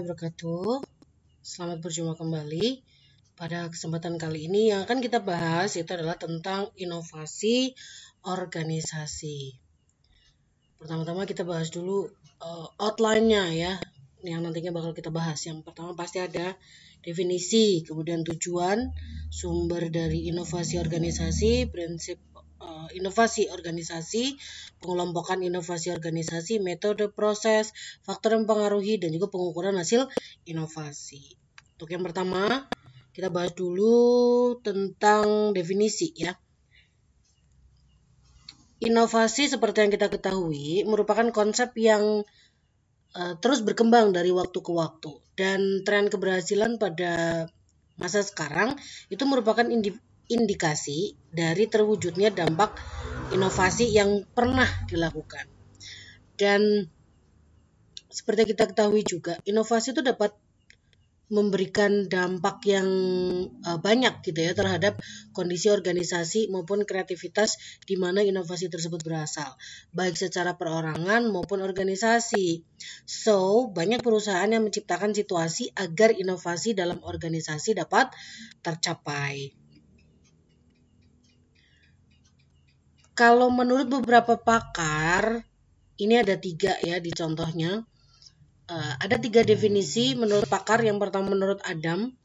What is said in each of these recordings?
Wabarakatuh. Selamat berjumpa kembali. Pada kesempatan kali ini yang akan kita bahas itu adalah tentang inovasi organisasi. Pertama-tama kita bahas dulu outline-nya ya, yang nantinya bakal kita bahas. Yang pertama pasti ada definisi, kemudian tujuan, sumber dari inovasi organisasi, prinsip inovasi organisasi, pengelompokan inovasi organisasi, metode, proses, faktor yang mempengaruhi, dan juga pengukuran hasil inovasi. Untuk yang pertama, kita bahas dulu tentang definisi ya. Inovasi seperti yang kita ketahui merupakan konsep yang terus berkembang dari waktu ke waktu, dan tren keberhasilan pada masa sekarang itu merupakan indikasi dari terwujudnya dampak inovasi yang pernah dilakukan. Dan seperti kita ketahui juga, inovasi itu dapat memberikan dampak yang banyak gitu ya terhadap kondisi organisasi maupun kreativitas di mana inovasi tersebut berasal, baik secara perorangan maupun organisasi. So, banyak perusahaan yang menciptakan situasi agar inovasi dalam organisasi dapat tercapai. Kalau menurut beberapa pakar, ini ada 3 ya di contohnya. Ada 3 definisi menurut pakar. Yang pertama menurut Adam,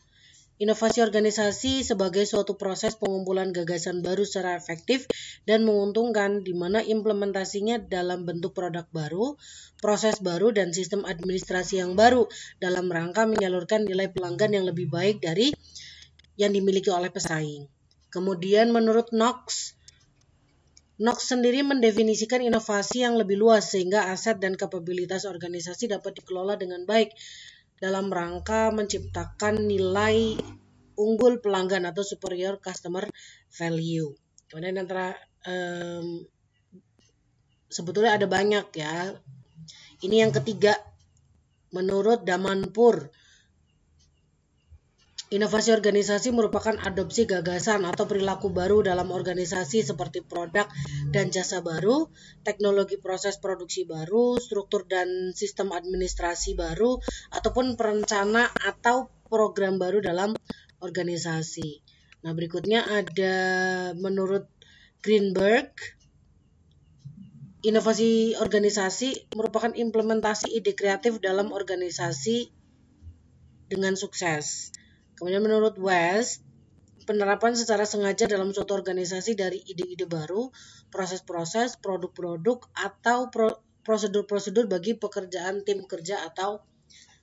inovasi organisasi sebagai suatu proses pengumpulan gagasan baru secara efektif dan menguntungkan, di mana implementasinya dalam bentuk produk baru, proses baru, dan sistem administrasi yang baru dalam rangka menyalurkan nilai pelanggan yang lebih baik dari yang dimiliki oleh pesaing. Kemudian menurut Knox sendiri mendefinisikan inovasi yang lebih luas sehingga aset dan kapabilitas organisasi dapat dikelola dengan baik dalam rangka menciptakan nilai unggul pelanggan atau superior customer value. Kemudian antara sebetulnya ada banyak ya. Ini yang ketiga menurut Damanpur. Inovasi organisasi merupakan adopsi gagasan atau perilaku baru dalam organisasi seperti produk dan jasa baru, teknologi proses produksi baru, struktur dan sistem administrasi baru, ataupun perencana atau program baru dalam organisasi. Nah, berikutnya ada menurut Greenberg, inovasi organisasi merupakan implementasi ide kreatif dalam organisasi dengan sukses. Kemudian menurut West, penerapan secara sengaja dalam suatu organisasi dari ide-ide baru, proses-proses, produk-produk, atau prosedur-prosedur bagi pekerjaan tim kerja atau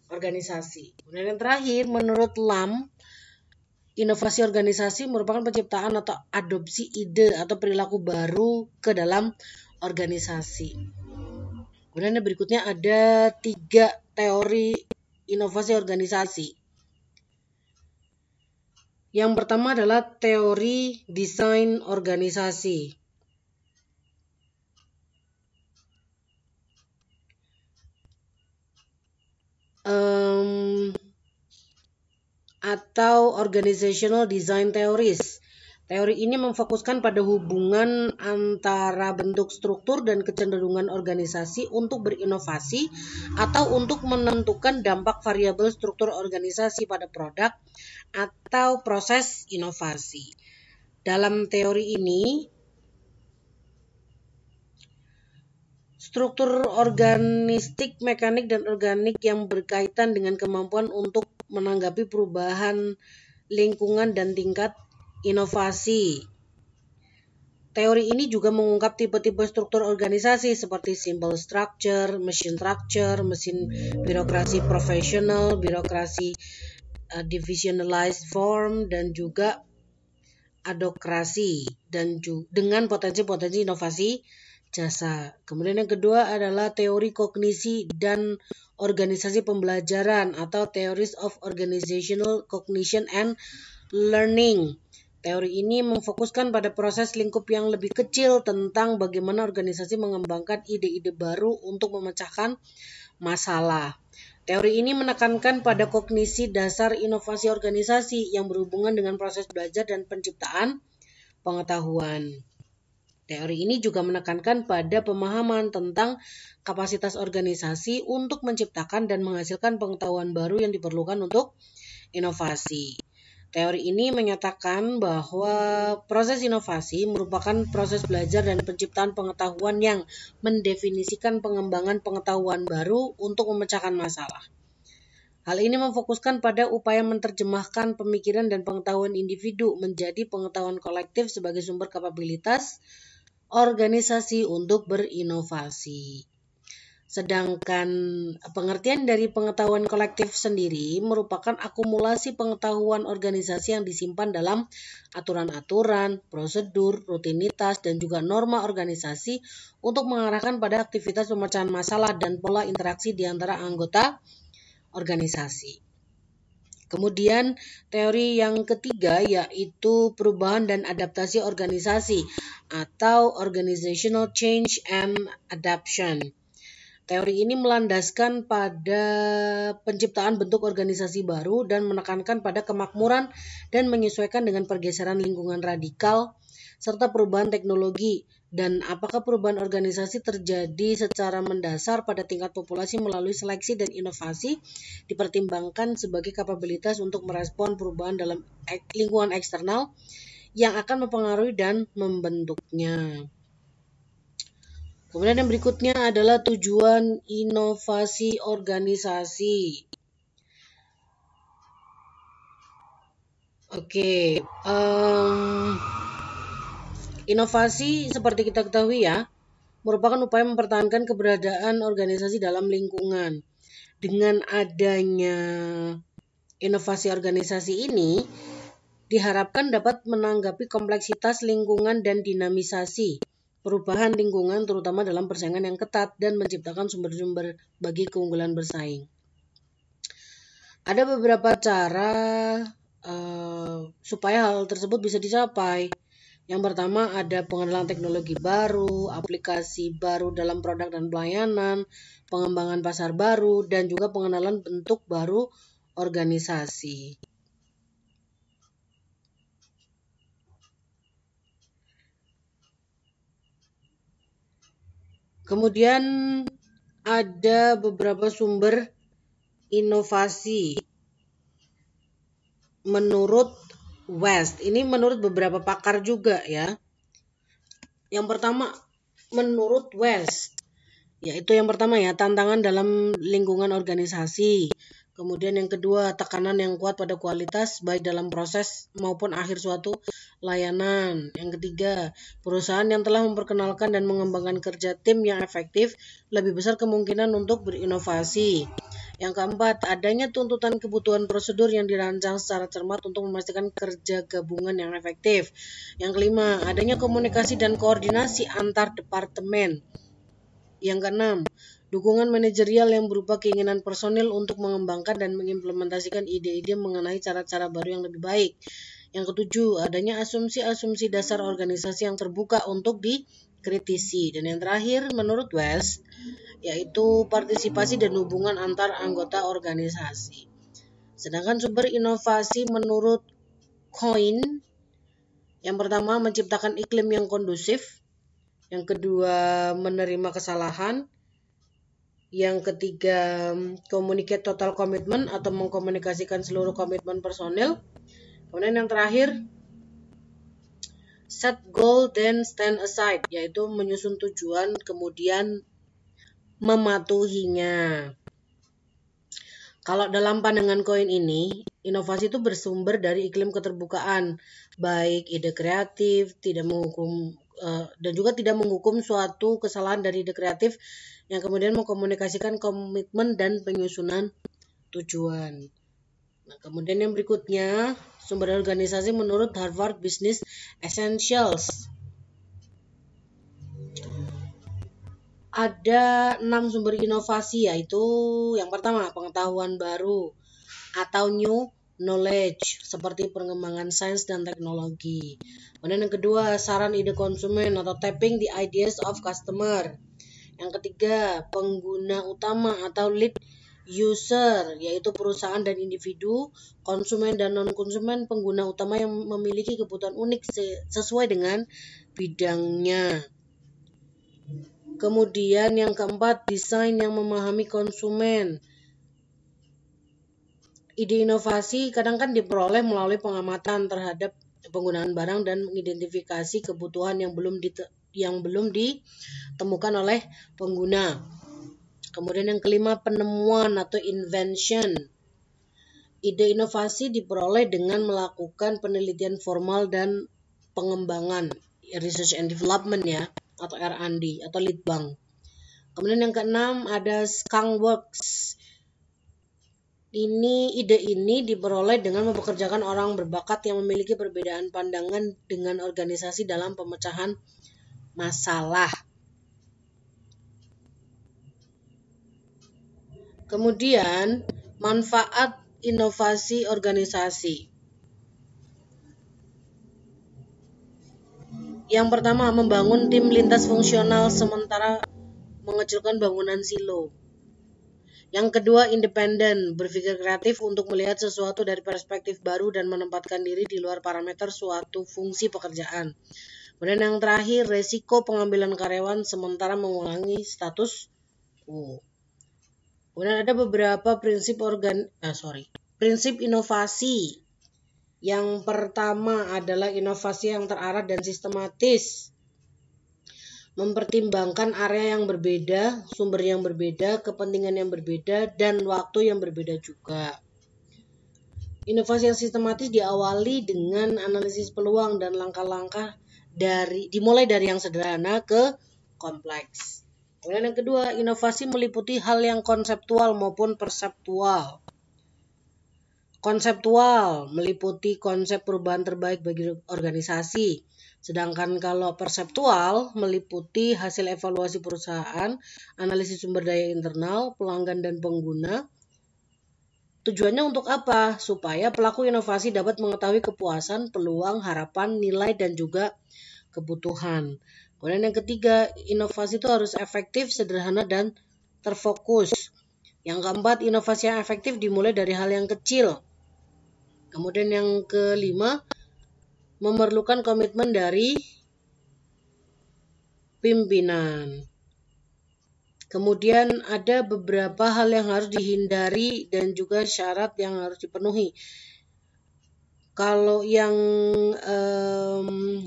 organisasi. Kemudian yang terakhir, menurut Lam, inovasi organisasi merupakan penciptaan atau adopsi ide atau perilaku baru ke dalam organisasi. Kemudian yang berikutnya ada 3 teori inovasi organisasi. Yang pertama adalah teori desain organisasi. Atau organizational design theories. Teori ini memfokuskan pada hubungan antara bentuk struktur dan kecenderungan organisasi untuk berinovasi atau untuk menentukan dampak variabel struktur organisasi pada produk atau proses inovasi. Dalam teori ini, struktur organistik, mekanik, dan organik yang berkaitan dengan kemampuan untuk menanggapi perubahan lingkungan dan tingkat inovasi. Teori ini juga mengungkap tipe-tipe struktur organisasi seperti simple structure, mesin birokrasi profesional, birokrasi divisionalized form, dan juga adokrasi, dan dengan potensi-potensi inovasi jasa. Kemudian yang kedua adalah teori kognisi dan organisasi pembelajaran atau Theories of Organizational Cognition and Learning. Teori ini memfokuskan pada proses lingkup yang lebih kecil tentang bagaimana organisasi mengembangkan ide-ide baru untuk memecahkan masalah. Teori ini menekankan pada kognisi dasar inovasi organisasi yang berhubungan dengan proses belajar dan penciptaan pengetahuan. Teori ini juga menekankan pada pemahaman tentang kapasitas organisasi untuk menciptakan dan menghasilkan pengetahuan baru yang diperlukan untuk inovasi. Teori ini menyatakan bahwa proses inovasi merupakan proses belajar dan penciptaan pengetahuan yang mendefinisikan pengembangan pengetahuan baru untuk memecahkan masalah. Hal ini memfokuskan pada upaya menerjemahkan pemikiran dan pengetahuan individu menjadi pengetahuan kolektif sebagai sumber kapabilitas organisasi untuk berinovasi. Sedangkan pengertian dari pengetahuan kolektif sendiri merupakan akumulasi pengetahuan organisasi yang disimpan dalam aturan-aturan, prosedur, rutinitas, dan juga norma organisasi untuk mengarahkan pada aktivitas pemecahan masalah dan pola interaksi di antara anggota organisasi. Kemudian teori yang ketiga yaitu perubahan dan adaptasi organisasi atau organizational change and adaptation. Teori ini melandaskan pada penciptaan bentuk organisasi baru dan menekankan pada kemakmuran dan menyesuaikan dengan pergeseran lingkungan radikal serta perubahan teknologi, dan apakah perubahan organisasi terjadi secara mendasar pada tingkat populasi melalui seleksi dan inovasi dipertimbangkan sebagai kapabilitas untuk merespon perubahan dalam lingkungan eksternal yang akan mempengaruhi dan membentuknya. Kemudian yang berikutnya adalah tujuan inovasi organisasi. Inovasi seperti kita ketahui ya, merupakan upaya mempertahankan keberadaan organisasi dalam lingkungan. Dengan adanya inovasi organisasi ini, diharapkan dapat menanggapi kompleksitas lingkungan dan dinamisasi perubahan lingkungan terutama dalam persaingan yang ketat dan menciptakan sumber-sumber bagi keunggulan bersaing. Ada beberapa cara supaya hal tersebut bisa dicapai. Yang pertama ada pengenalan teknologi baru, aplikasi baru dalam produk dan pelayanan, pengembangan pasar baru, dan juga pengenalan bentuk baru organisasi. Kemudian ada beberapa sumber inovasi menurut West. Ini menurut beberapa pakar juga ya. Yang pertama menurut West, yaitu yang pertama ya, tantangan dalam lingkungan organisasi. Kemudian yang kedua, tekanan yang kuat pada kualitas baik dalam proses maupun akhir suatu layanan. Yang ketiga, perusahaan yang telah memperkenalkan dan mengembangkan kerja tim yang efektif lebih besar kemungkinan untuk berinovasi. Yang keempat, adanya tuntutan kebutuhan prosedur yang dirancang secara cermat untuk memastikan kerja gabungan yang efektif. Yang kelima, adanya komunikasi dan koordinasi antar departemen. Yang keenam, dukungan manajerial yang berupa keinginan personil untuk mengembangkan dan mengimplementasikan ide-ide mengenai cara-cara baru yang lebih baik. Yang ketujuh, adanya asumsi-asumsi dasar organisasi yang terbuka untuk dikritisi. Dan yang terakhir, menurut West, yaitu partisipasi dan hubungan antar anggota organisasi. Sedangkan sumber inovasi menurut Coyne, yang pertama menciptakan iklim yang kondusif, yang kedua menerima kesalahan, yang ketiga communicate total commitment atau mengkomunikasikan seluruh komitmen personil, kemudian yang terakhir set goal then stand aside, yaitu menyusun tujuan kemudian mematuhinya. Kalau dalam pandangan Coyne ini, inovasi itu bersumber dari iklim keterbukaan, baik ide kreatif, tidak menghukum dan juga tidak menghukum suatu kesalahan dari ide kreatif yang kemudian mengkomunikasikan komitmen dan penyusunan tujuan. Nah, kemudian yang berikutnya, sumber organisasi menurut Harvard Business Essentials. Ada 6 sumber inovasi, yaitu yang pertama pengetahuan baru atau new knowledge seperti pengembangan sains dan teknologi. Kemudian yang kedua saran ide konsumen atau tapping the ideas of customer. Yang ketiga pengguna utama atau lead user, yaitu perusahaan dan individu, konsumen dan non-konsumen, pengguna utama yang memiliki kebutuhan unik sesuai dengan bidangnya. Kemudian yang keempat, desain yang memahami konsumen. Ide inovasi kadang kan diperoleh melalui pengamatan terhadap penggunaan barang dan mengidentifikasi kebutuhan yang belum ditemukan oleh pengguna. Kemudian yang kelima, penemuan atau invention. Ide inovasi diperoleh dengan melakukan penelitian formal dan pengembangan, research and development ya, atau R&D atau lead bank. Kemudian yang keenam ada skunkworks. Ide ini diperoleh dengan mempekerjakan orang berbakat yang memiliki perbedaan pandangan dengan organisasi dalam pemecahan masalah. Kemudian, manfaat inovasi organisasi. Yang pertama, membangun tim lintas fungsional sementara mengecilkan bangunan silo. Yang kedua, independen, berpikir kreatif untuk melihat sesuatu dari perspektif baru dan menempatkan diri di luar parameter suatu fungsi pekerjaan. Kemudian yang terakhir, resiko pengambilan karyawan sementara mengulangi status quo. Kemudian ada beberapa prinsip inovasi. Yang pertama adalah inovasi yang terarah dan sistematis. Mempertimbangkan area yang berbeda, sumber yang berbeda, kepentingan yang berbeda, dan waktu yang berbeda juga. Inovasi yang sistematis diawali dengan analisis peluang dan langkah-langkah dimulai dari yang sederhana ke kompleks. Kemudian yang kedua, inovasi meliputi hal yang konseptual maupun perseptual. Konseptual meliputi konsep perubahan terbaik bagi organisasi. Sedangkan kalau perseptual meliputi hasil evaluasi perusahaan, analisis sumber daya internal, pelanggan dan pengguna. Tujuannya untuk apa? Supaya pelaku inovasi dapat mengetahui kepuasan, peluang, harapan, nilai, dan juga kebutuhan. Kemudian yang ketiga, inovasi itu harus efektif, sederhana, dan terfokus. Yang keempat, inovasi yang efektif dimulai dari hal yang kecil. Kemudian yang kelima, memerlukan komitmen dari pimpinan. Kemudian ada beberapa hal yang harus dihindari dan juga syarat yang harus dipenuhi. Kalau yang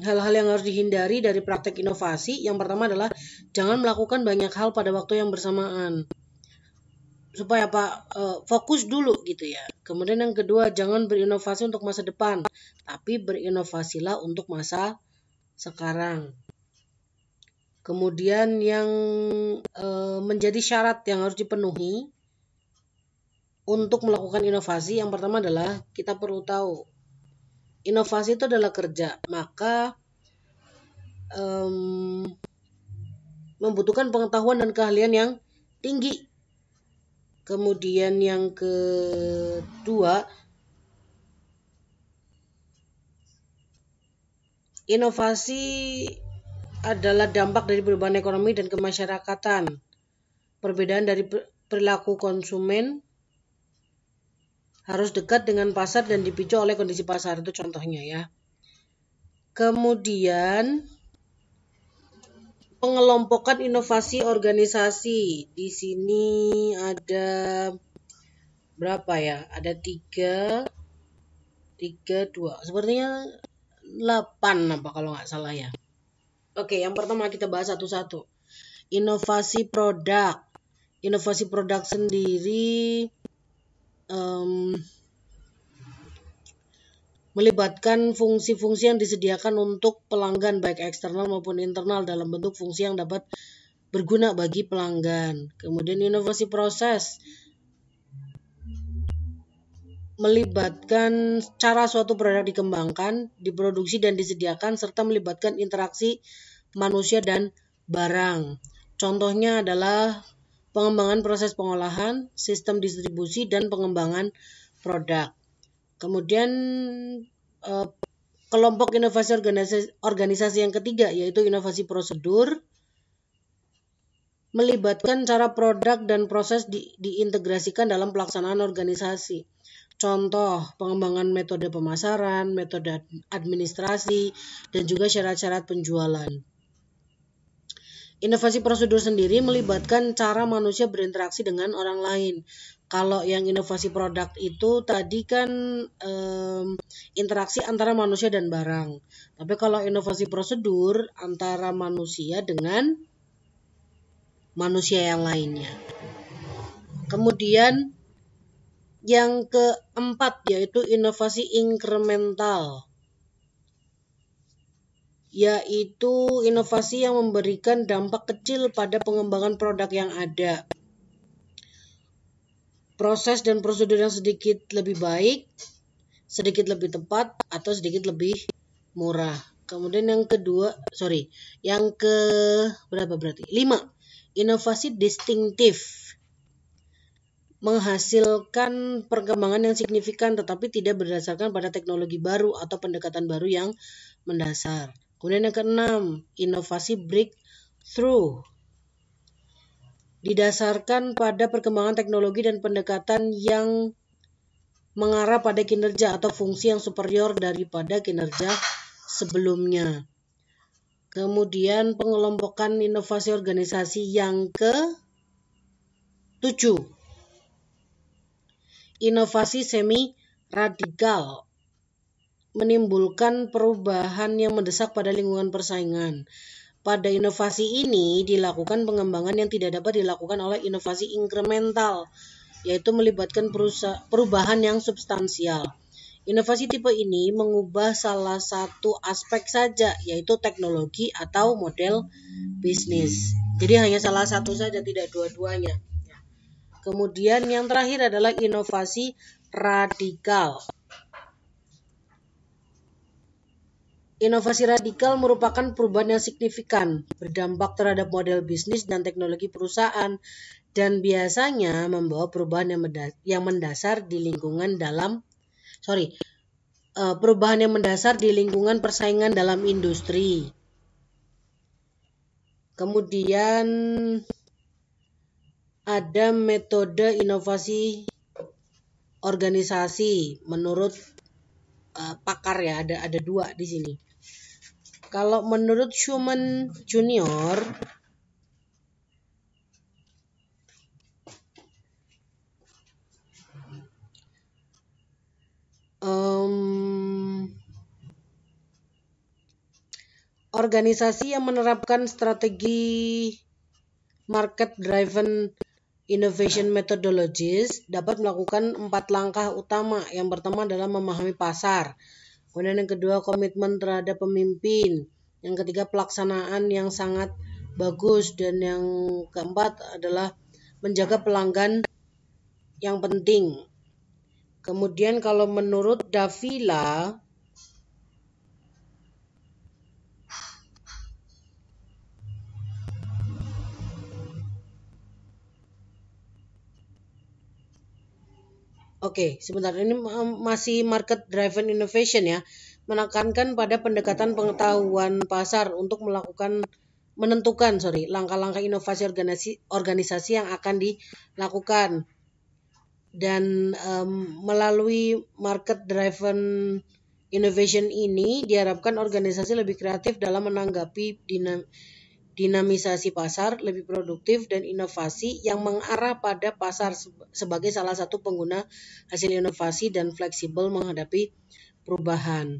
hal-hal yang harus dihindari dari praktek inovasi, yang pertama adalah jangan melakukan banyak hal pada waktu yang bersamaan. Supaya fokus dulu gitu ya. Kemudian yang kedua, jangan berinovasi untuk masa depan, tapi berinovasilah untuk masa sekarang. Kemudian yang menjadi syarat yang harus dipenuhi untuk melakukan inovasi, yang pertama adalah kita perlu tahu inovasi itu adalah kerja, maka membutuhkan pengetahuan dan keahlian yang tinggi. Kemudian yang kedua, inovasi adalah dampak dari perubahan ekonomi dan kemasyarakatan. Perbedaan dari perilaku konsumen harus dekat dengan pasar dan dipicu oleh kondisi pasar, itu contohnya ya. Kemudian pengelompokan inovasi organisasi. Di sini ada berapa ya? Ada 2. Sepertinya 8 apa kalau nggak salah ya. Oke, yang pertama kita bahas satu-satu. Inovasi produk. Inovasi produk sendiri melibatkan fungsi-fungsi yang disediakan untuk pelanggan baik eksternal maupun internal dalam bentuk fungsi yang dapat berguna bagi pelanggan. Kemudian inovasi proses melibatkan cara suatu produk dikembangkan, diproduksi dan disediakan serta melibatkan interaksi manusia dan barang. Contohnya adalah pengembangan proses pengolahan, sistem distribusi, dan pengembangan produk. Kemudian kelompok inovasi organisasi yang ketiga yaitu inovasi prosedur melibatkan cara produk dan proses diintegrasikan dalam pelaksanaan organisasi. Contoh, pengembangan metode pemasaran, metode administrasi, dan juga syarat-syarat penjualan. Inovasi prosedur sendiri melibatkan cara manusia berinteraksi dengan orang lain. Kalau yang inovasi produk itu tadi kan interaksi antara manusia dan barang. Tapi kalau inovasi prosedur antara manusia dengan manusia yang lainnya. Kemudian yang keempat yaitu inovasi inkremental, yaitu inovasi yang memberikan dampak kecil pada pengembangan produk yang ada. Proses dan prosedur yang sedikit lebih baik, sedikit lebih tepat, atau sedikit lebih murah. Kemudian yang lima, inovasi distintif. Menghasilkan perkembangan yang signifikan tetapi tidak berdasarkan pada teknologi baru atau pendekatan baru yang mendasar. Kemudian yang keenam, inovasi breakthrough. Didasarkan pada perkembangan teknologi dan pendekatan yang mengarah pada kinerja atau fungsi yang superior daripada kinerja sebelumnya. Kemudian pengelompokan inovasi organisasi yang ke-7. Inovasi semi radikal, menimbulkan perubahan yang mendesak pada lingkungan persaingan. Pada inovasi ini dilakukan pengembangan yang tidak dapat dilakukan oleh inovasi inkremental, yaitu melibatkan perubahan yang substansial. Inovasi tipe ini mengubah salah satu aspek saja, yaitu teknologi atau model bisnis. Jadi hanya salah satu saja, tidak dua-duanya. Kemudian yang terakhir adalah inovasi radikal. Inovasi radikal merupakan perubahan yang signifikan, berdampak terhadap model bisnis dan teknologi perusahaan, dan biasanya membawa perubahan yang mendasar di lingkungan persaingan dalam industri. Kemudian ada metode inovasi organisasi menurut pakar ya, ada dua di sini. Kalau menurut Schumann Junior, organisasi yang menerapkan strategi market-driven innovation methodologies dapat melakukan 4 langkah utama. Yang pertama adalah memahami pasar. Kemudian yang kedua, komitmen terhadap pemimpin. Yang ketiga, pelaksanaan yang sangat bagus. Dan yang keempat adalah menjaga pelanggan yang penting. Kemudian kalau menurut Davila, sebentar, ini masih market driven innovation ya, menekankan pada pendekatan pengetahuan pasar untuk menentukan langkah-langkah inovasi organisasi yang akan dilakukan. Dan melalui market driven innovation ini diharapkan organisasi lebih kreatif dalam menanggapi dinamisasi pasar, lebih produktif dan inovasi yang mengarah pada pasar sebagai salah satu pengguna hasil inovasi dan fleksibel menghadapi perubahan.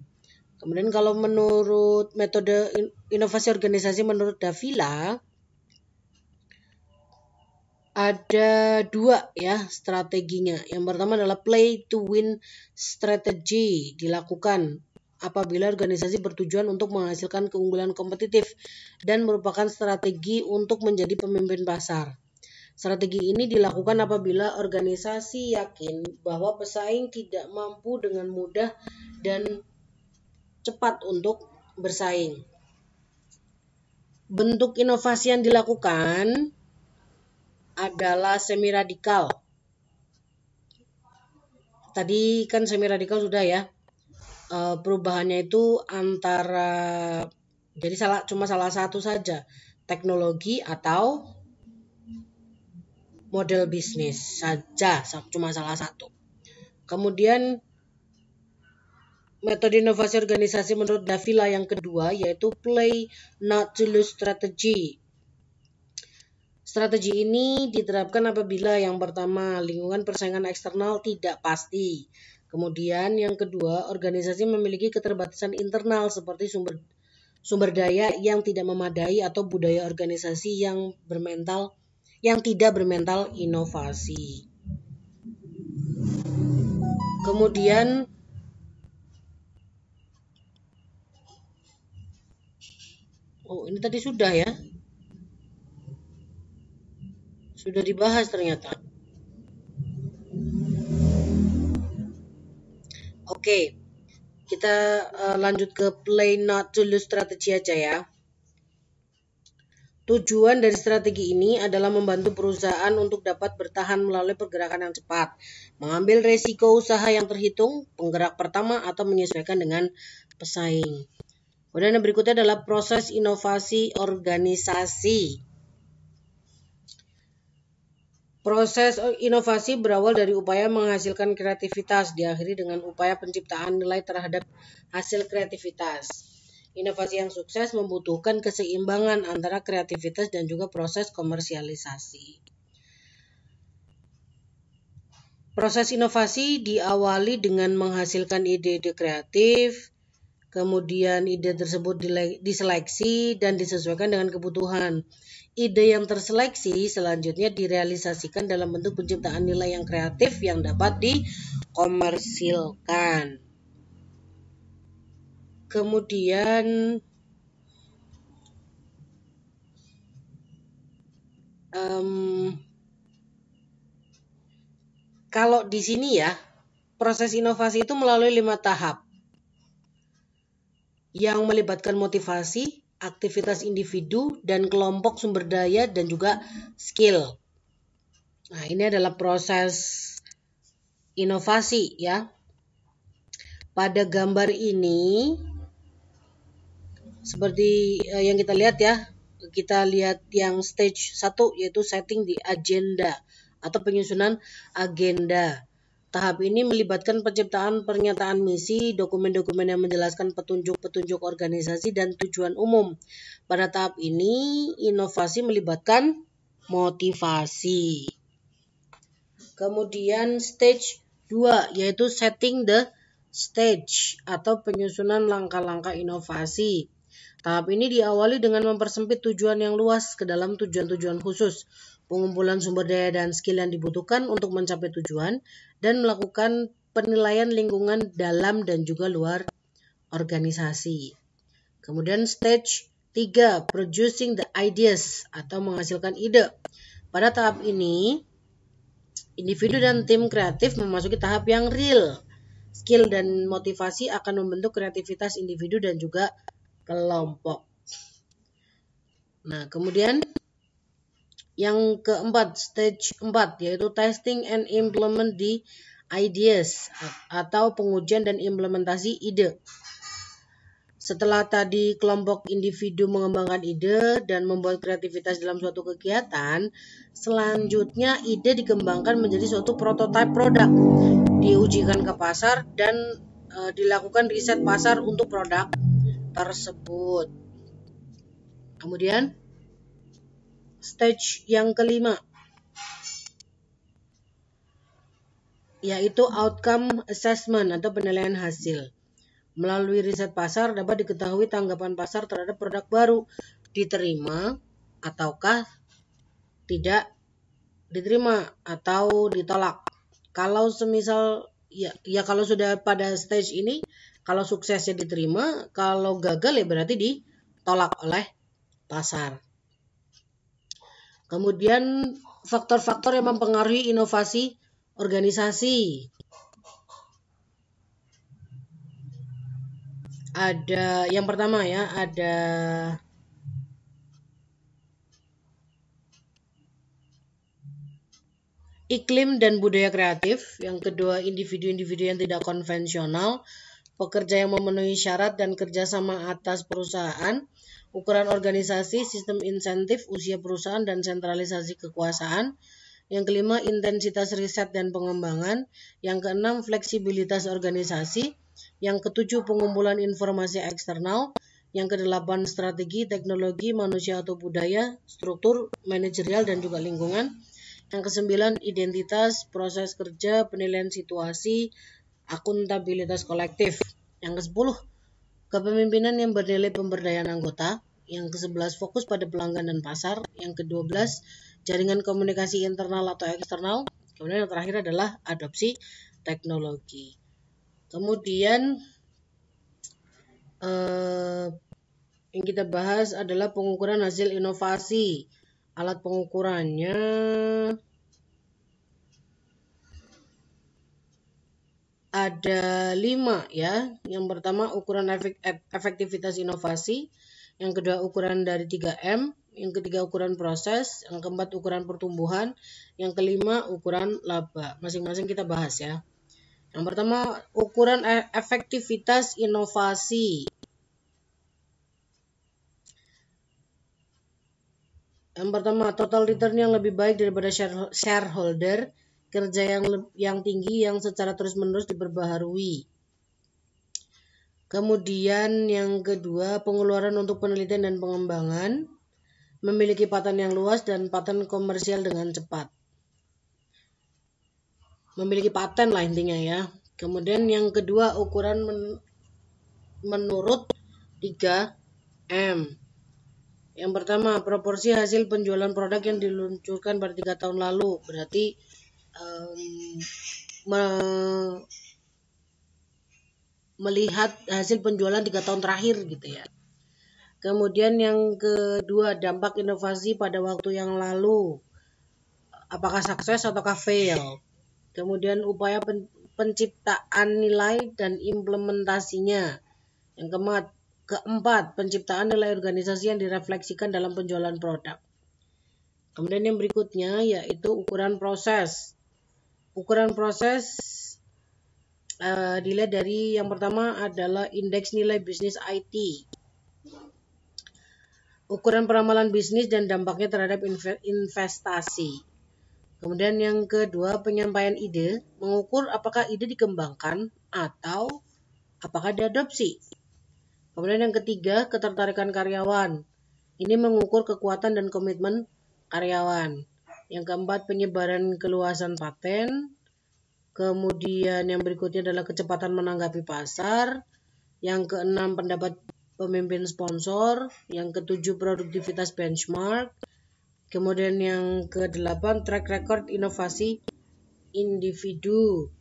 Kemudian kalau menurut metode inovasi organisasi menurut Davila, ada 2 ya strateginya. Yang pertama adalah play to win strategy, dilakukan apabila organisasi bertujuan untuk menghasilkan keunggulan kompetitif dan merupakan strategi untuk menjadi pemimpin pasar. Strategi ini dilakukan apabila organisasi yakin bahwa pesaing tidak mampu dengan mudah dan cepat untuk bersaing. Bentuk inovasi yang dilakukan adalah semi radikal. Tadi kan semi radikal sudah ya. Perubahannya itu cuma salah satu saja, teknologi atau model bisnis saja, cuma salah satu. Kemudian metode inovasi organisasi menurut Davila yang kedua yaitu play not to lose strategy. Strategi ini diterapkan apabila yang pertama lingkungan persaingan eksternal tidak pasti. Kemudian yang kedua, organisasi memiliki keterbatasan internal seperti sumber daya yang tidak memadai atau budaya organisasi yang tidak bermental inovasi. Kemudian ini tadi sudah ya. Sudah dibahas ternyata. Oke, kita lanjut ke play not to lose strategi aja ya. Tujuan dari strategi ini adalah membantu perusahaan untuk dapat bertahan melalui pergerakan yang cepat, mengambil resiko usaha yang terhitung, penggerak pertama atau menyesuaikan dengan pesaing. Kemudian yang berikutnya adalah proses inovasi organisasi. Proses inovasi berawal dari upaya menghasilkan kreativitas, diakhiri dengan upaya penciptaan nilai terhadap hasil kreativitas. Inovasi yang sukses membutuhkan keseimbangan antara kreativitas dan juga proses komersialisasi. Proses inovasi diawali dengan menghasilkan ide-ide kreatif, kemudian ide tersebut diseleksi dan disesuaikan dengan kebutuhan. Ide yang terseleksi selanjutnya direalisasikan dalam bentuk penciptaan nilai yang kreatif yang dapat dikomersilkan. Kemudian kalau di sini ya, proses inovasi itu melalui 5 tahap yang melibatkan motivasi, aktivitas individu dan kelompok sumber daya dan juga skill. Nah, ini adalah proses inovasi ya. Pada gambar ini seperti yang kita lihat ya, kita lihat yang stage 1 yaitu setting the agenda atau penyusunan agenda. Tahap ini melibatkan penciptaan pernyataan misi, dokumen-dokumen yang menjelaskan petunjuk-petunjuk organisasi dan tujuan umum. Pada tahap ini, inovasi melibatkan motivasi. Kemudian stage 2 yaitu setting the stage atau penyusunan langkah-langkah inovasi. Tahap ini diawali dengan mempersempit tujuan yang luas ke dalam tujuan-tujuan khusus, pengumpulan sumber daya dan skill yang dibutuhkan untuk mencapai tujuan, dan melakukan penilaian lingkungan dalam dan juga luar organisasi. Kemudian stage 3, producing the ideas atau menghasilkan ide. Pada tahap ini, individu dan tim kreatif memasuki tahap yang real. Skill dan motivasi akan membentuk kreativitas individu dan juga kelompok. Nah, kemudian yang keempat, stage 4 yaitu testing and implement the ideas atau pengujian dan implementasi ide. Setelah tadi kelompok individu mengembangkan ide dan membuat kreativitas dalam suatu kegiatan, selanjutnya ide dikembangkan menjadi suatu prototipe produk, diujikan ke pasar dan dilakukan riset pasar untuk produk tersebut. Kemudian stage yang kelima yaitu outcome assessment atau penilaian hasil. Melalui riset pasar dapat diketahui tanggapan pasar terhadap produk baru, diterima ataukah tidak diterima atau ditolak. Kalau semisal kalau sudah pada stage ini, kalau suksesnya diterima, kalau gagal ya berarti ditolak oleh pasar. Kemudian faktor-faktor yang mempengaruhi inovasi organisasi. Ada yang pertama ya, ada iklim dan budaya kreatif. Yang kedua, individu-individu yang tidak konvensional, pekerja yang memenuhi syarat dan kerjasama atas perusahaan, ukuran organisasi, sistem insentif, usia perusahaan, dan sentralisasi kekuasaan. Yang kelima, intensitas riset dan pengembangan. Yang keenam, fleksibilitas organisasi. Yang ketujuh, pengumpulan informasi eksternal. Yang kedelapan, strategi, teknologi, manusia atau budaya, struktur, manajerial, dan juga lingkungan. Yang kesembilan, identitas, proses kerja, penilaian situasi, akuntabilitas kolektif. Yang kesepuluh, kepemimpinan yang bernilai pemberdayaan anggota. Yang ke-11, fokus pada pelanggan dan pasar. Yang ke-12, jaringan komunikasi internal atau eksternal. Kemudian yang terakhir adalah adopsi teknologi. Kemudian yang kita bahas adalah pengukuran hasil inovasi. Alat pengukurannya ada 5 ya. Yang pertama, ukuran efektivitas inovasi. Yang kedua, ukuran dari 3M. Yang ketiga, ukuran proses. Yang keempat, ukuran pertumbuhan. Yang kelima, ukuran laba. Masing-masing kita bahas ya. Yang pertama, ukuran efektivitas inovasi. Yang pertama, total return yang lebih baik daripada shareholder, kerja yang tinggi yang secara terus-menerus diperbaharui. Kemudian yang kedua, pengeluaran untuk penelitian dan pengembangan, memiliki paten yang luas dan paten komersial dengan cepat. Memiliki paten lah intinya ya. Kemudian yang kedua, ukuran menurut 3M. Yang pertama, proporsi hasil penjualan produk yang diluncurkan pada 3 tahun lalu. Berarti melihat hasil penjualan 3 tahun terakhir gitu ya. Kemudian yang kedua, dampak inovasi pada waktu yang lalu. Apakah sukses ataukah fail? Kemudian upaya penciptaan nilai dan implementasinya. Yang keempat, penciptaan nilai organisasi yang direfleksikan dalam penjualan produk. Kemudian yang berikutnya yaitu ukuran proses. Ukuran proses dilihat dari yang pertama adalah indeks nilai bisnis IT. Ukuran peramalan bisnis dan dampaknya terhadap investasi. Kemudian yang kedua, penyampaian ide, mengukur apakah ide dikembangkan atau apakah diadopsi. Kemudian yang ketiga, ketertarikan karyawan. Ini mengukur kekuatan dan komitmen karyawan. Yang keempat, penyebaran keluasan paten. Kemudian yang berikutnya adalah kecepatan menanggapi pasar. Yang keenam, pendapat pemimpin sponsor. Yang ketujuh, produktivitas benchmark. Kemudian yang ke-8, track record inovasi individu.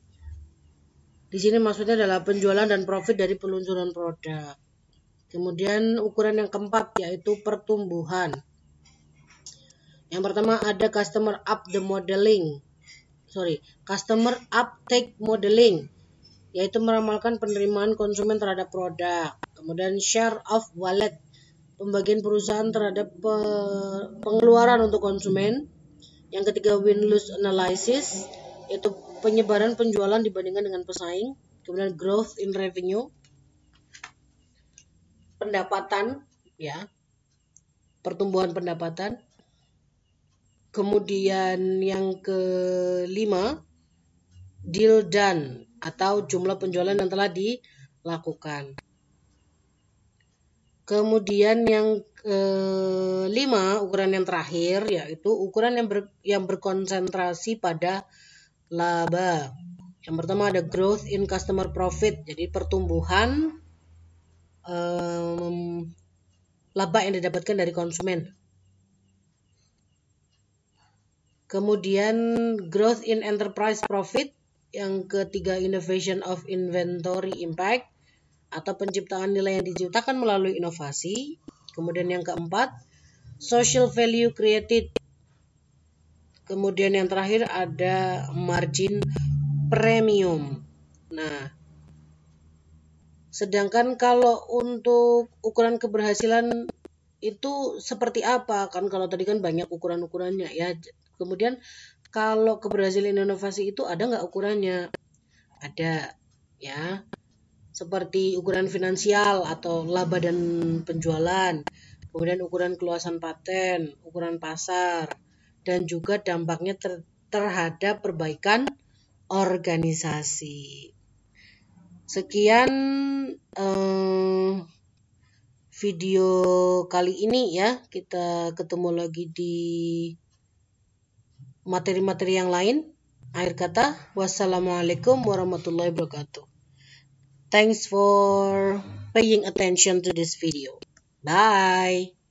Di sini maksudnya adalah penjualan dan profit dari peluncuran produk. Kemudian ukuran yang keempat yaitu pertumbuhan. Yang pertama ada customer uptake modeling, yaitu meramalkan penerimaan konsumen terhadap produk. Kemudian share of wallet, pembagian perusahaan terhadap pengeluaran untuk konsumen. Yang ketiga, win-lose analysis, yaitu penyebaran penjualan dibandingkan dengan pesaing. Kemudian growth in revenue, pendapatan ya, pertumbuhan pendapatan. Kemudian yang kelima, deal done atau jumlah penjualan yang telah dilakukan. Kemudian yang kelima, ukuran yang terakhir yaitu ukuran yang berkonsentrasi pada laba. Yang pertama ada growth in customer profit, jadi pertumbuhan laba yang didapatkan dari konsumen. Kemudian growth in enterprise profit. Yang ketiga, innovation of inventory impact atau penciptaan nilai yang diciptakan melalui inovasi. Kemudian yang keempat, social value created. Kemudian yang terakhir ada margin premium. Nah, sedangkan kalau untuk ukuran keberhasilan itu seperti apa? Kan kalau tadi kan banyak ukuran-ukurannya ya. Kemudian kalau keberhasilan inovasi itu ada nggak ukurannya? Ada ya. Seperti ukuran finansial atau laba dan penjualan. Kemudian ukuran keluasan paten, ukuran pasar, dan juga dampaknya terhadap perbaikan organisasi. Sekian video kali ini ya. Kita ketemu lagi di materi-materi yang lain. Akhir kata, wassalamualaikum warahmatullahi wabarakatuh. Thanks for paying attention to this video. Bye.